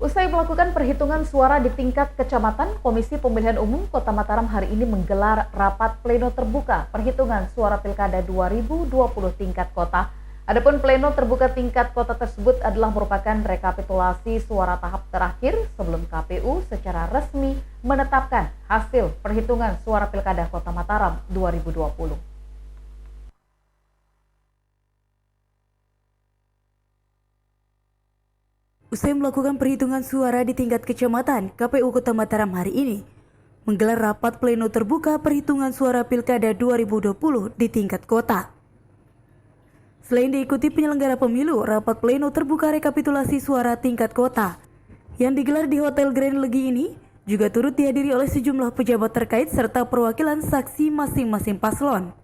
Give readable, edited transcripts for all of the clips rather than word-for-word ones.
Usai melakukan perhitungan suara di tingkat kecamatan, Komisi Pemilihan Umum Kota Mataram hari ini menggelar rapat pleno terbuka perhitungan suara Pilkada 2020 tingkat kota. Adapun pleno terbuka tingkat kota tersebut adalah merupakan rekapitulasi suara tahap terakhir sebelum KPU secara resmi menetapkan hasil perhitungan suara Pilkada Kota Mataram 2020. Usai melakukan perhitungan suara di tingkat kecamatan, KPU Kota Mataram hari ini menggelar rapat pleno terbuka perhitungan suara Pilkada 2020 di tingkat kota. Selain diikuti penyelenggara pemilu, rapat pleno terbuka rekapitulasi suara tingkat kota yang digelar di Hotel Grand Legi ini juga turut dihadiri oleh sejumlah pejabat terkait serta perwakilan saksi masing-masing paslon.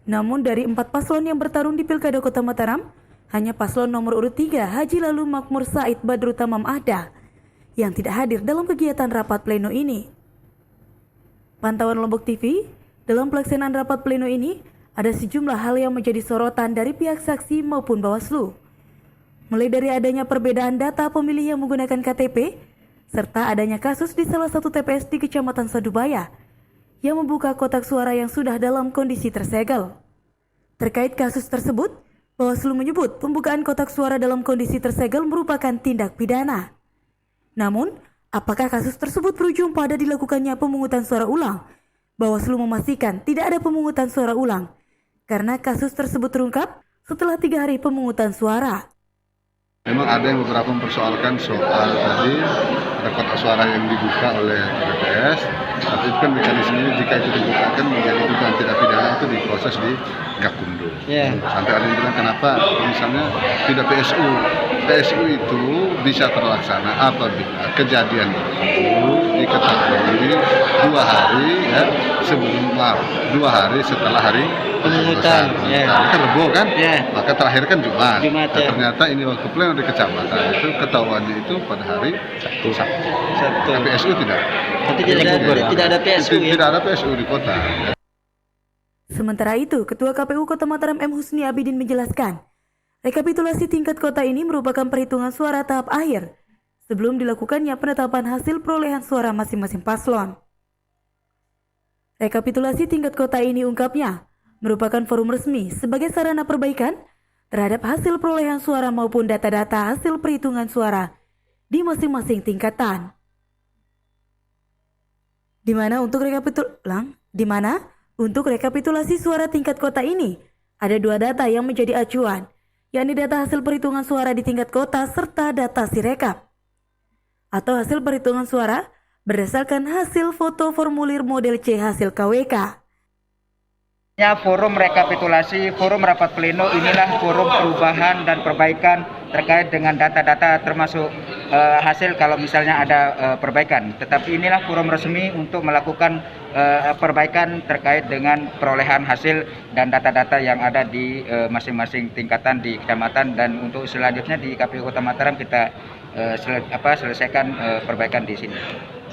Namun dari 4 paslon yang bertarung di Pilkada Kota Mataram, hanya paslon nomor urut 3 Haji Lalu Makmur Said Badru Tamam Ahda yang tidak hadir dalam kegiatan rapat pleno ini. Pantauan Lombok TV, dalam pelaksanaan rapat pleno ini ada sejumlah hal yang menjadi sorotan dari pihak saksi maupun Bawaslu. Mulai dari adanya perbedaan data pemilih yang menggunakan KTP, serta adanya kasus di salah satu TPS di Kecamatan Sadubaya yang membuka kotak suara yang sudah dalam kondisi tersegel. Terkait kasus tersebut, Bawaslu menyebut pembukaan kotak suara dalam kondisi tersegel merupakan tindak pidana. Namun, apakah kasus tersebut berujung pada dilakukannya pemungutan suara ulang? Bawaslu memastikan tidak ada pemungutan suara ulang, karena kasus tersebut terungkap setelah 3 hari pemungutan suara. Memang ada yang beberapa mempersoalkan soal tadi ada kotak suara yang dibuka oleh BPS, tapi itu kan mekanismenya jika itu dibuka kan menjadi dugaan tidak pidana itu diproses di Gakumdu. Sampai ada yang bilang kenapa misalnya tidak PSU. PSU itu bisa terlaksana apabila kejadian itu diketahui 2 hari ya sebelum 2 hari setelah hari pemungutan. Kan Rebo kan, maka terakhir kan Jumat. Nah, ternyata ini waktu pleno di kecamatan itu ketahuannya itu pada hari Sabtu. PSU tidak. Tapi tidak ada PSU ya? Tidak ada PSU di kota. Sementara itu, Ketua KPU Kota Mataram M. Husni Abidin menjelaskan, rekapitulasi tingkat kota ini merupakan perhitungan suara tahap akhir sebelum dilakukannya penetapan hasil perolehan suara masing-masing paslon. Rekapitulasi tingkat kota ini ungkapnya merupakan forum resmi sebagai sarana perbaikan terhadap hasil perolehan suara maupun data-data hasil perhitungan suara di masing-masing tingkatan. Di mana untuk rekapitulasi suara tingkat kota ini ada 2 data yang menjadi acuan, yakni data hasil perhitungan suara di tingkat kota serta data Sirekap atau hasil perhitungan suara berdasarkan hasil foto formulir model C hasil KWK. Forum rekapitulasi, forum rapat pleno inilah forum perubahan dan perbaikan terkait dengan data-data termasuk hasil kalau misalnya ada perbaikan. Tetapi inilah forum resmi untuk melakukan perbaikan terkait dengan perolehan hasil dan data-data yang ada di masing-masing tingkatan di kecamatan, dan untuk selanjutnya di KPU Kota Mataram kita selesaikan perbaikan di sini.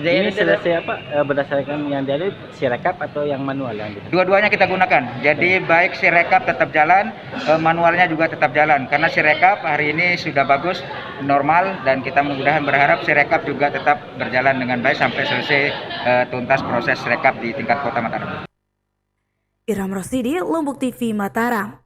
Ini selesai berdasarkan yang dari Sirekap atau yang manual yang gitu? Dua-duanya kita gunakan. Jadi baik Sirekap tetap jalan, manualnya juga tetap jalan. Karena Sirekap hari ini sudah bagus, normal, dan kita mudah-mudahan berharap Sirekap juga tetap berjalan dengan baik sampai selesai tuntas proses Sirekap di tingkat Kota Mataram. Irham Rosidi, Lombok TV Mataram.